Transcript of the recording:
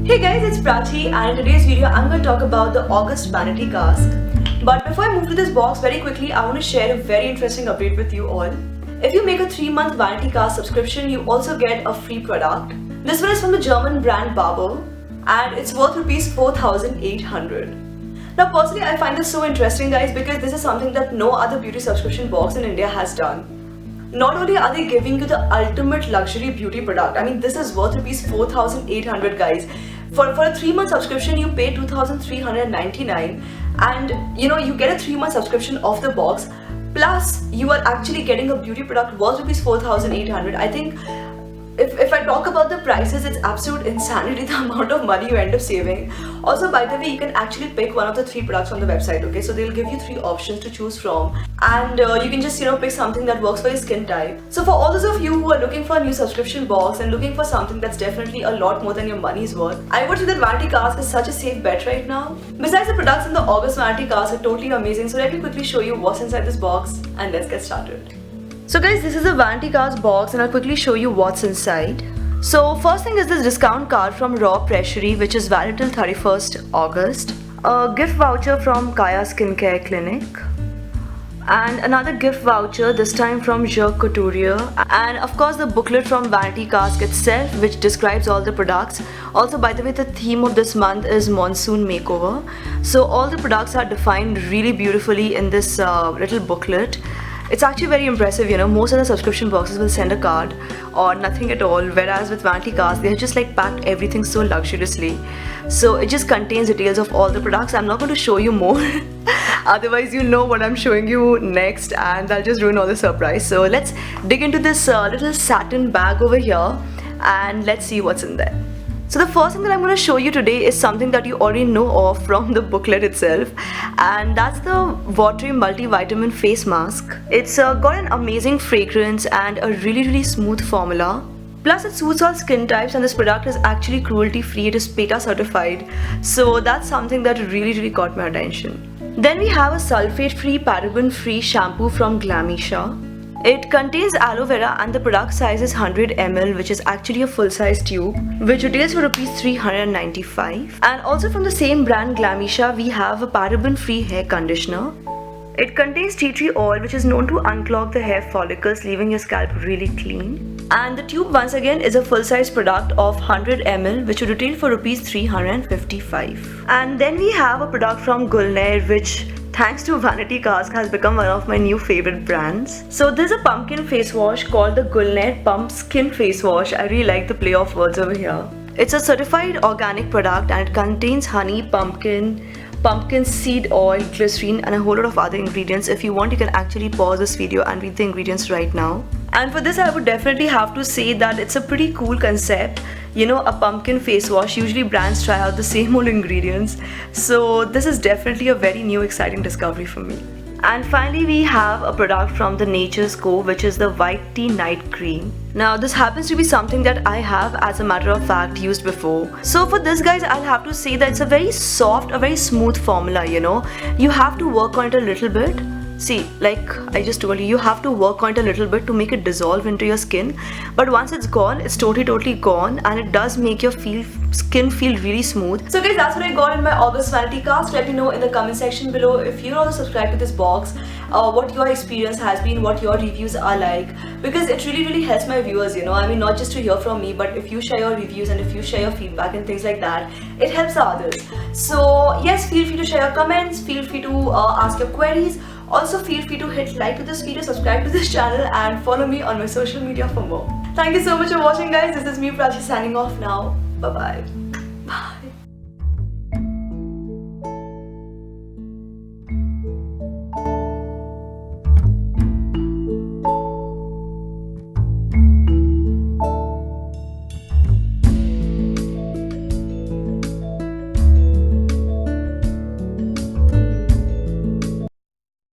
Hey guys, it's Prachi and in today's video I'm going to talk about the August Vanity Cask. But before I move to this box, very quickly I want to share a very interesting update with you all. If you make a 3-month Vanity Cask subscription, you also get a free product. This one is from the German brand Barbour and it's worth rupees 4,800. Now personally I find this so interesting guys because this is something that no other beauty subscription box in India has done. Not only are they giving you the ultimate luxury beauty product, I mean this is worth rupees 4,800 guys. For a 3-month subscription you pay 2,399 and you get a 3-month subscription off the box, plus you are actually getting a beauty product worth rupees 4,800. I think if I talk about the prices, it's absolute insanity the amount of money you end up saving. Also, by the way, you can actually pick one of the 3 products on the website, okay? So they'll give you 3 options to choose from and you can just pick something that works for your skin type. So for all those of you who are looking for a new subscription box and looking for something that's definitely a lot more than your money's worth, I would say that Vanity Cask is such a safe bet right now. Besides, the products in the August Vanity Cask are totally amazing, so let me quickly show you what's inside this box and let's get started. So guys, this is a Vanity Cask box and I'll quickly show you what's inside. So first thing is this discount card from Raw Pressury, which is valid till 31st August. A gift voucher from Kaya Skincare Clinic. And another gift voucher, this time from Jacques Couturier. And of course the booklet from Vanity Cask itself, which describes all the products. Also, by the way, the theme of this month is Monsoon Makeover. So all the products are defined really beautifully in this little booklet. It's actually very impressive, most of the subscription boxes will send a card or nothing at all, whereas with Vanity Cask, they have just packed everything so luxuriously. So it just contains details of all the products. I'm not going to show you more, otherwise you know what I'm showing you next and I'll just ruin all the surprise. So let's dig into this little satin bag over here and let's see what's in there. So the first thing that I'm going to show you today is something that you already know of from the booklet itself, and that's the Watery Multivitamin Face Mask. It's got an amazing fragrance and a really smooth formula. Plus it suits all skin types and this product is actually cruelty free, it is PETA certified. So that's something that really got my attention. Then we have a sulfate free, paraben free shampoo from Glamisha. It contains aloe vera and the product size is 100 ml, which is actually a full-size tube, which retails for rupees 395. And also from the same brand Glamisha, we have a paraben-free hair conditioner. It contains tea tree oil, which is known to unclog the hair follicles, leaving your scalp really clean. And the tube once again is a full-size product of 100 ml, which would retail for rupees 355. And then we have a product from Gulnair, which thanks to Vanity Cask has become one of my new favorite brands. So this is a pumpkin face wash called the Gulnair Pump Skin Face Wash. I really like the play of words over here. It's a certified organic product and it contains honey, pumpkin seed oil, glycerine and a whole lot of other ingredients. If you want, you can actually pause this video and read the ingredients right now. And for this I would definitely have to say that it's a pretty cool concept. A pumpkin face wash, usually brands try out the same old ingredients. So this is definitely a very new exciting discovery for me. And finally we have a product from the Nature's Co, which is the White Tea Night Cream. Now this happens to be something that I have as a matter of fact used before. So for this guys, I'll have to say that it's a very soft, a very smooth formula, You have to work on it a little bit. See, like I just told you, you have to work on it a little bit to make it dissolve into your skin. But once it's gone, it's totally gone and it does make your skin feel really smooth. So guys, that's what I got in my August Vanity Cask. Let me know in the comment section below if you're also subscribed to this box, what your experience has been, what your reviews are like. Because it really helps my viewers, I mean not just to hear from me, but if you share your reviews and if you share your feedback and things like that, it helps others. So yes, feel free to share your comments, feel free to ask your queries. Also feel free to hit like to this video, subscribe to this channel and follow me on my social media for more. Thank you so much for watching guys. This is me Prachi signing off now. Bye.